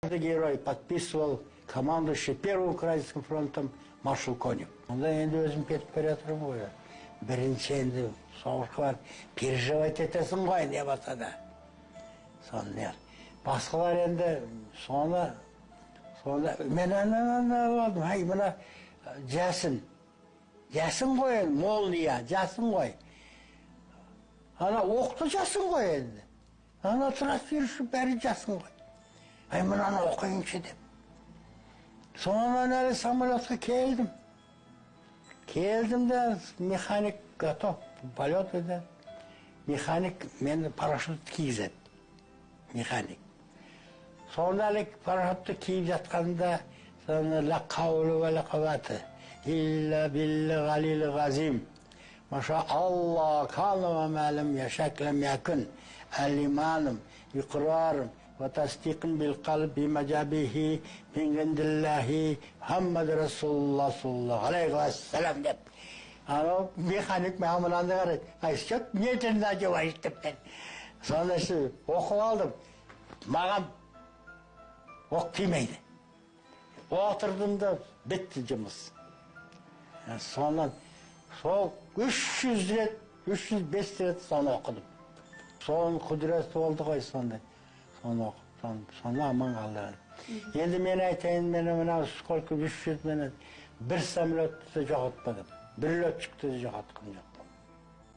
Герой подписывал командующий Первым Украинским фронтом маршал Конев. Онда енді өзім кетіп бара жатырмын ғой. Бірінші енді соғысқа барып переживать етесің ғой, не болса да. Соны басқалар енді соны мен болдым. Ай, мына жасын ғой енді, молния, жасын ғой. Ана оқты жасын ғой енді. Ана трансферші бәрі жасын ғой. Ай, мынаны оқиыншы деп. Сонан әлі самолетқа келдім. Келдім де механик готов, полет еді. Механик мені парашют кигізеді. Механик. Сонан әлі парашютты киіп жатқанда ла қаулы ва ла қуввата илля билли ғалил ғазим. Маша Алла кана ва мәлім яшак лам якун алиманым иқрарым وتصديق بالقلب بمجابه من عند الله محمد رسول الله صلى الله عليه وسلم деп. Анау механик мамыранды қарайды. Айшып, не тілді ажуа іштіп мен. Сонысы оқып алдым. Маған оқ тимейді. Отырдым да бітті жұмыс. Сонан сол 300 рет, 305 рет соны оқыдым. Соның құдіреті болды ғой сондай. Соны аман қалды. Енді мен айтайын, мен мынау сколько 300 минут бір самолетті жоғалтпадым. Бір летчикті жоғалтқым жоқ.